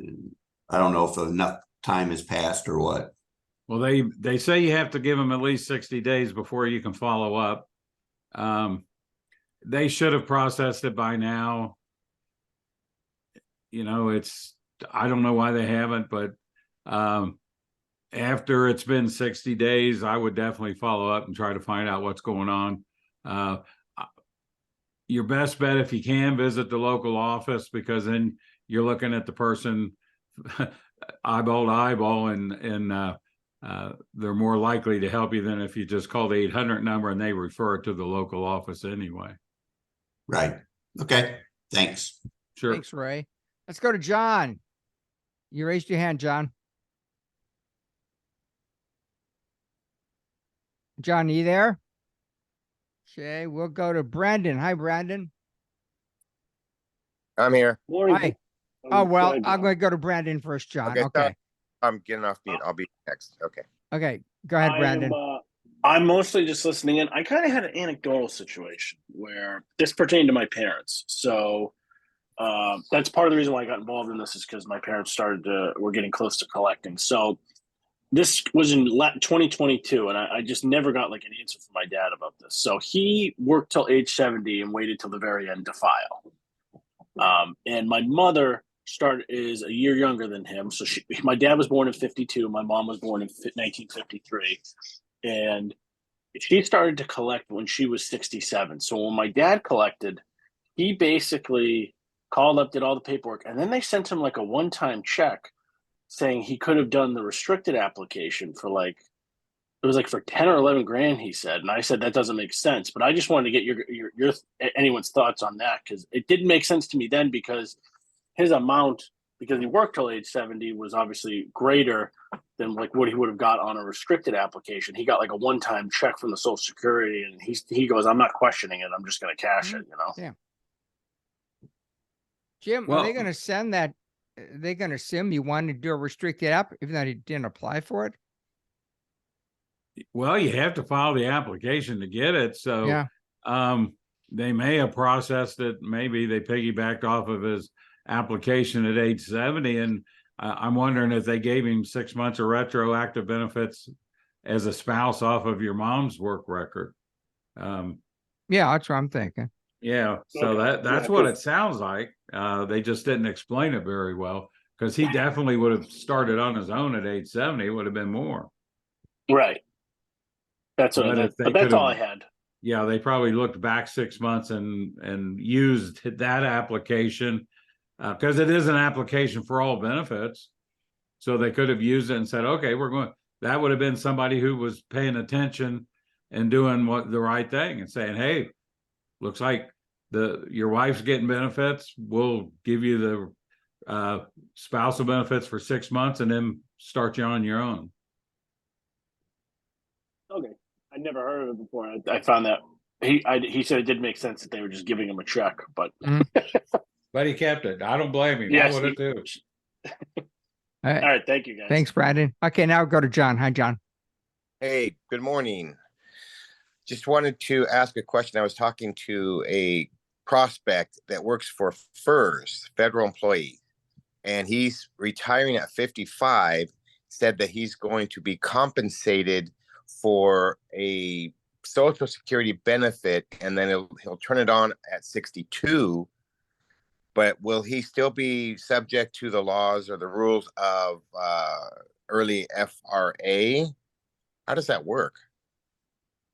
I don't know if enough time has passed or what. Well, they say you have to give them at least 60 days before you can follow up. They should have processed it by now. You know, I don't know why they haven't, but after it's been 60 days, I would definitely follow up and try to find out what's going on. Your best bet, if you can, visit the local office, because then you're looking at the person eyeball to eyeball, and they're more likely to help you than if you just call the 800 number and they refer it to the local office anyway. Right. Okay. Thanks. Sure. Thanks, Ray. Let's go to John. You raised your hand, John. John, you there? Okay, we'll go to Brandon. Hi, Brandon. I'm here. Hi. Oh, well, I'm going to go to Brandon first, John. Okay. I'm getting off mute. I'll be next. Okay. Okay. Go ahead, Brandon. I'm mostly just listening in. I kind of had an anecdotal situation where this pertained to my parents. So that's part of the reason why I got involved in this, is because my parents were getting close to collecting. So this was in 2022, and I just never got like an answer from my dad about this. So he worked till age 70 and waited till the very end to file. And my mother is a year younger than him. So my dad was born in 52. My mom was born in 1953. And she started to collect when she was 67. So when my dad collected, he basically called up, did all the paperwork, and then they sent him like a one-time check saying he could have done the restricted application for it was like for 10 or 11 grand, he said. And I said, that doesn't make sense. But I just wanted to get your anyone's thoughts on that, because it didn't make sense to me then, because his amount, because he worked till age 70, was obviously greater than like what he would have got on a restricted application. He got like a one-time check from the Social Security, and he goes, I'm not questioning it. I'm just going to cash it, you know? Yeah. Jim, are they going to send that? They're going to assume you wanted to do a restricted app, even though you didn't apply for it? Well, you have to file the application to get it. So yeah. They may have processed it. Maybe they piggybacked off of his application at age 70. And I'm wondering if they gave him 6 months of retroactive benefits as a spouse off of your mom's work record. Yeah, that's what I'm thinking. Yeah. So that's what it sounds like. They just didn't explain it very well, because he definitely would have started on his own at age 70. It would have been more. Right. That's all I had. Yeah, they probably looked back 6 months and used that application, because it is an application for all benefits. So they could have used it and said, okay, that would have been somebody who was paying attention and doing the right thing and saying, hey, looks like your wife's getting benefits. We'll give you the spousal benefits for 6 months and then start you on your own. Okay. I never heard of it before. I found that he said it did make sense that they were just giving him a check, but but he kept it. I don't blame him. Yes, I would have too. All right. Thank you, guys. Thanks, Brandon. Okay, now go to John. Hi, John. Hey, good morning. Just wanted to ask a question. I was talking to a prospect that works for FERS, federal employee, and he's retiring at 55, said that he's going to be compensated for a Social Security benefit, and then he'll turn it on at 62. But will he still be subject to the laws or the rules of early FRA? How does that work?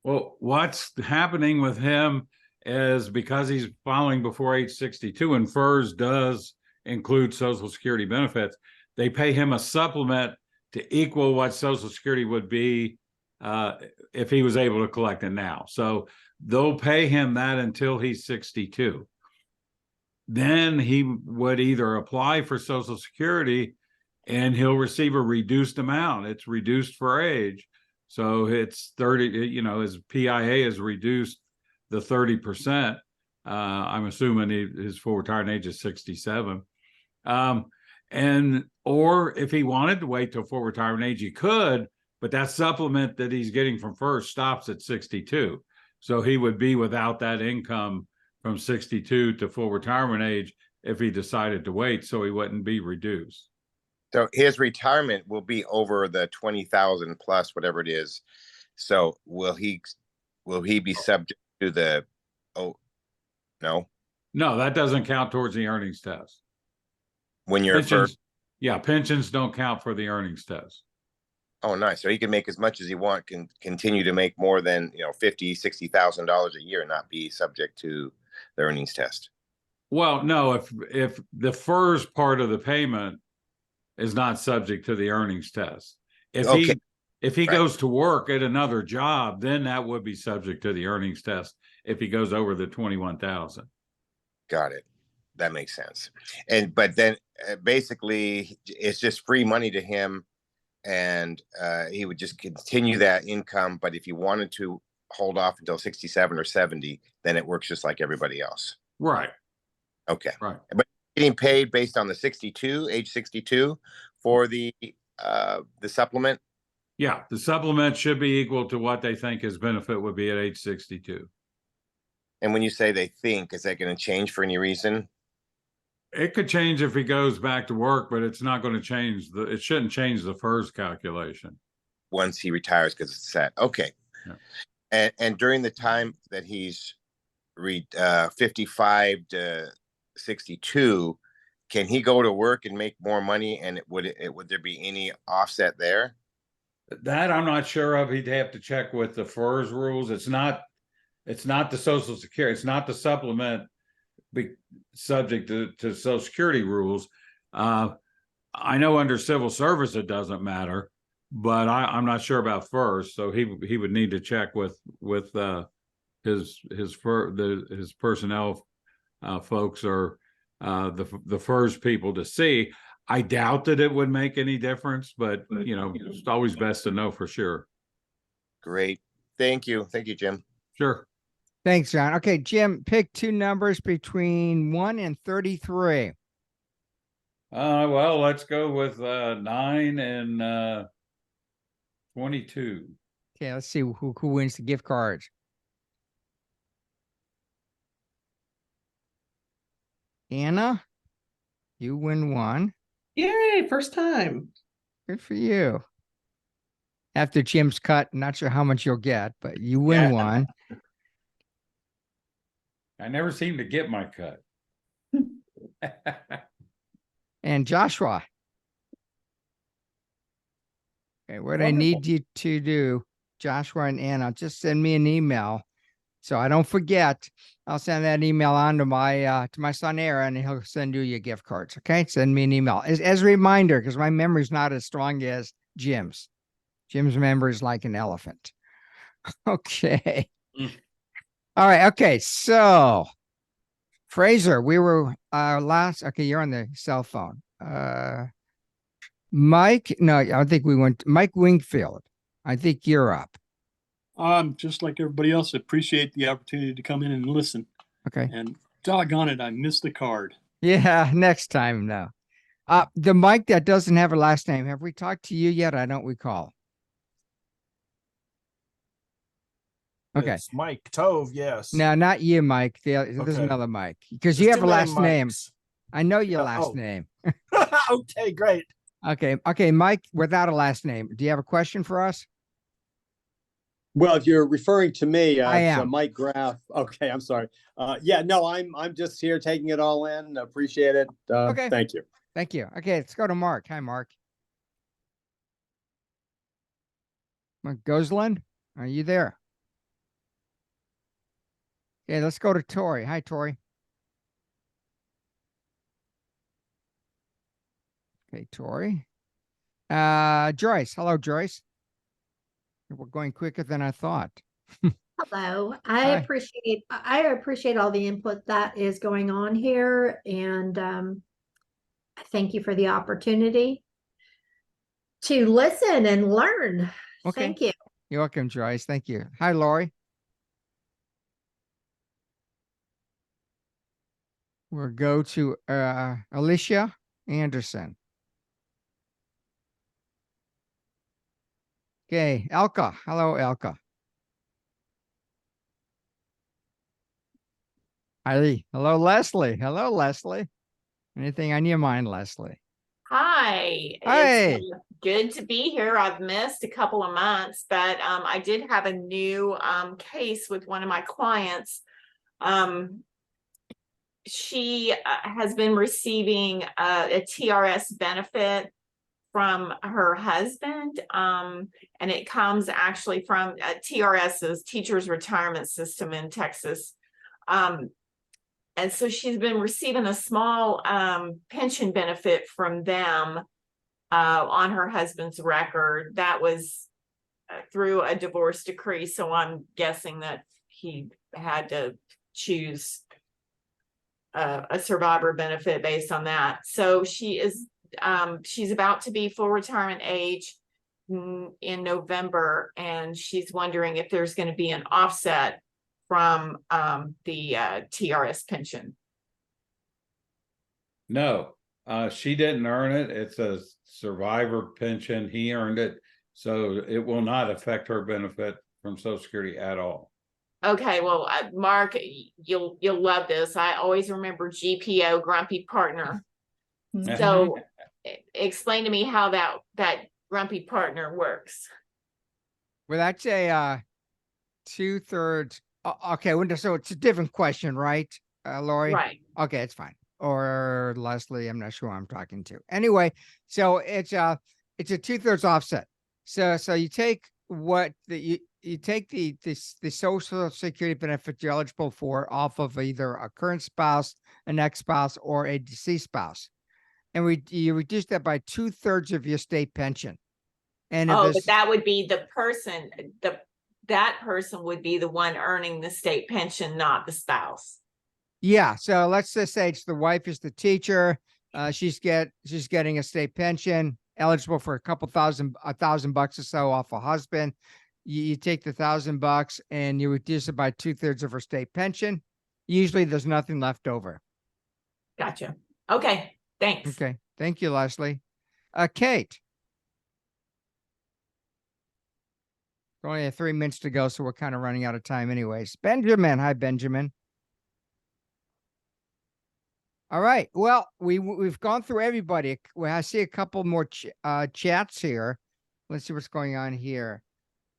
Well, what's happening with him is, because he's filing before age 62, and FERS does include Social Security benefits, they pay him a supplement to equal what Social Security would be if he was able to collect it now. So they'll pay him that until he's 62. Then he would either apply for Social Security and he'll receive a reduced amount. It's reduced for age. So it's 30, his PIA is reduced the 30%. I'm assuming his full retirement age is 67. And or if he wanted to wait till full retirement age, he could, but that supplement that he's getting from FERS stops at 62. So he would be without that income from 62 to full retirement age if he decided to wait, so he wouldn't be reduced. So his retirement will be over the 20,000 plus whatever it is. So will he be subject to the, oh, no, No, that doesn't count towards the earnings test. when you're Pensions, yeah, pensions don't count for the earnings test. oh, nice. So he can make as much as he want, can continue to make more than, $50,000-$60,000 a year and not be subject to the earnings test. Well, no, if the FERS part of the payment is not subject to the earnings test. If Okay. he Right. goes to work at another job, then that would be subject to the earnings test if he goes over the 21,000. Got it. That makes sense. But then basically it's just free money to him, and he would just continue that income. But if he wanted to hold off until 67 or 70, then it works just like everybody else. Right. Okay. Right. But getting paid based on the age 62 for the supplement. Yeah, the supplement should be equal to what they think his benefit would be at age 62. And when you say they think, is that going to change for any reason? It could change if he goes back to work, but it's not going to change it shouldn't change the FERS calculation. Once he retires, because it's set. Okay. Yeah. And during the time that he's 55 to 62, can he go to work and make more money? And would there be any offset there? That I'm not sure of. He'd have to check with the FERS rules. It's not the Social Security. It's not the supplement be subject to Social Security rules. I know under civil service it doesn't matter, but I'm not sure about FERS. So he would need to check with his personnel folks or the FERS people to see. I doubt that it would make any difference, but it's always best to know for sure. Great. Thank you, Jim. Sure. Thanks, John. Okay, Jim, pick two numbers between 1 and 33. Well, let's go with 9 and 22. Okay, let's see who wins the gift cards. Anna, you win one. Yay, first time. Good for you. After Jim's cut, not sure how much you'll get, but you win one. I never seem to get my cut. And Joshua. Okay, what I need you to do, Joshua and Anna, just send me an email so I don't forget. I'll send that email on to my son Aaron, and he'll send you your gift cards. Okay, send me an email as a reminder, because my memory's not as strong as Jim's. Jim's memory is like an elephant. Okay. All right. Okay. So, Fraser, we were last. Okay, you're on the cell phone. Mike, no, I think we went. Mike Wingfield, I think you're up. Just like everybody else, I appreciate the opportunity to come in and listen. Okay. And doggone it, I missed the card. Yeah, next time. No. The Mike that doesn't have a last name. Have we talked to you yet? I don't recall. Okay. It's Mike Tove, yes. No, not you, Mike. There's Okay. another Mike. Because There's you have too a many last name. Mikes. I know your last Oh. name. Okay, great. Okay, Mike, without a last name. Do you have a question for us? Well, if you're referring to me, I it's, am. Mike Graff. Okay, I'm sorry. Yeah, no, I'm just here taking it all in. Appreciate it. Okay. Thank you. Thank you. Okay, let's go to Mark. Hi, Mark. Mark Gosselin, are you there? Okay, let's go to Tori. Hi, Tori. Okay, Tori. Joyce. Hello, Joyce. We're going quicker than I thought. Hello. Hi. I appreciate all the input that is going on here, and thank you for the opportunity to listen and learn. Okay. Thank you. You're welcome, Joyce. Thank you. Hi, Lori. We'll go to Alicia Anderson. Okay, Elka. Hello, Elka. Hi. Hello, Leslie. Hello, Leslie. Anything on your mind, Leslie? Hi, Hey. it's good to be here. I've missed a couple of months, but I did have a new case with one of my clients. She has been receiving a TRS benefit from her husband, and it comes actually from TRS's Teachers Retirement System in Texas. And so she's been receiving a small pension benefit from them on her husband's record. That was through a divorce decree. So I'm guessing that he had to choose a survivor benefit based on that. So she is she's about to be full retirement age in November, and she's wondering if there's going to be an offset from the TRS pension. No, she didn't earn it. It's a survivor pension. He earned it. So it will not affect her benefit from Social Security at all. Okay, well, Mark, you'll love this. I always remember GPO, grumpy partner. So explain to me how that grumpy partner works. Well, that's a 2/3. Okay, so it's a different question, right, Lori? Right. Okay, it's fine. Or Leslie, I'm not sure who I'm talking to. Anyway, so it's a 2/3 offset. So you take what you take the Social Security benefit you're eligible for off of either a current spouse, an ex-spouse, or a deceased spouse, and you reduce that by 2/3 of your state pension. And but that would be the person, that person would be the one earning the state pension, not the spouse. Yeah. So let's just say it's the wife is the teacher. She's getting a state pension, eligible for $1,000 or so off a husband. You take the $1,000 and you reduce it by 2/3 of her state pension. Usually there's nothing left over. Gotcha. Okay. Thanks. Okay. Thank you, Leslie. Kate. We only have 3 minutes to go, so we're kind of running out of time anyways. Benjamin. Hi, Benjamin. All right. Well, we've gone through everybody. I see a couple more chats here. Let's see what's going on here.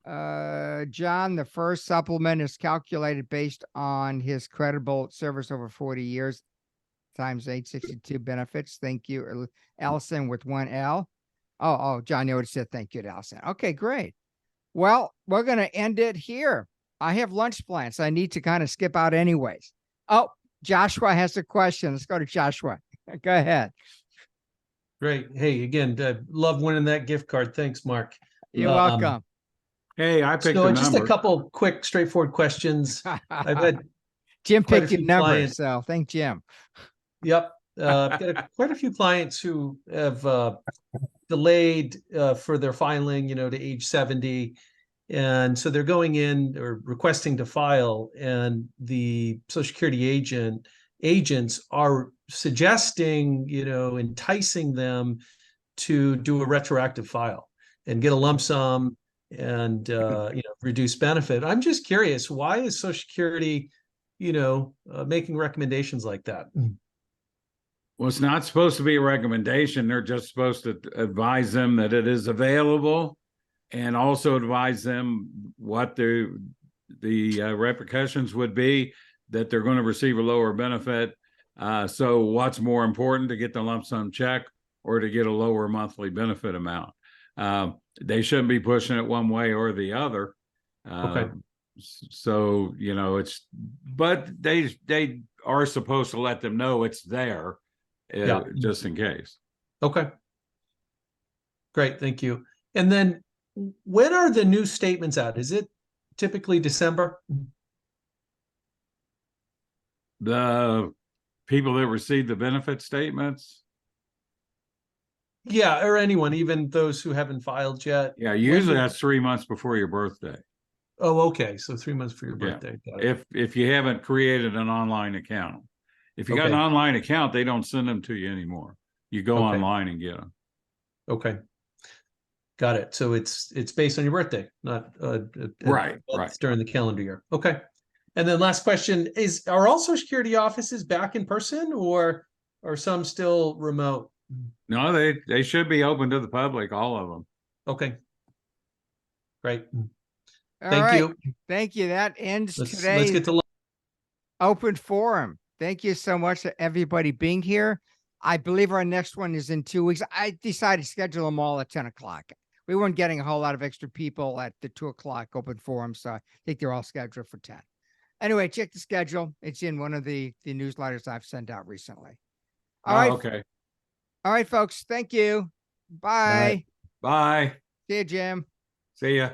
John, the first supplement is calculated based on his credible service over 40 years times 862 benefits. Thank you. Allison with 1 L. Oh, John, you already said thank you to Allison. Okay, great. Well, we're going to end it here. I have lunch plans. I need to kind of skip out anyways. Oh, Joshua has a question. Let's go to Joshua. Go ahead. Great. Hey, again, love winning that gift card. Thanks, Mark. You're welcome. Hey, I picked so a just number. a couple quick, straightforward questions. I've had Jim quite a picked your few number, clients. so thank Jim. Yep. I've got quite a few clients who have delayed for their filing, to age 70. And so they're going in or requesting to file, and the Social Security agents are suggesting, enticing them to do a retroactive file and get a lump sum and, reduce benefit. I'm just curious, why is Social Security, making recommendations like that? Well, it's not supposed to be a recommendation. They're just supposed to advise them that it is available, and also advise them what the repercussions would be, that they're going to receive a lower benefit. So what's more important, to get the lump sum check or to get a lower monthly benefit amount? They shouldn't be pushing it one way or the other. Okay. So, but they are supposed to let them know it's there, just in case. Okay. Great. Thank you. And then when are the new statements out? Is it typically December? The people that receive the benefit statements? Yeah, or anyone, even those who haven't filed yet. Yeah, usually that's 3 months before your birthday. Oh, okay. So 3 months for your birthday. Got it. If you haven't created an online account. If you got an Okay. online account, they don't send them to you anymore. You go Okay. online and get them. Okay. Got it. So it's based on your birthday, not Right, months right. during the calendar year. Okay. And then last question is, are all Social Security offices back in person or are some still remote? No, they should be open to the public, all of them. Okay. Great. All Thank right. you. Thank you. That ends Let's today's get to open forum. Thank you so much to everybody being here. I believe our next one is in 2 weeks. I decided to schedule them all at 10 o'clock. We weren't getting a whole lot of extra people at the 2 o'clock open forum, so I think they're all scheduled for 10. Anyway, check the schedule. It's in one of the newsletters I've sent out recently. All right. Okay. All right, folks. Thank you. Bye. Bye. See you, Jim. See ya.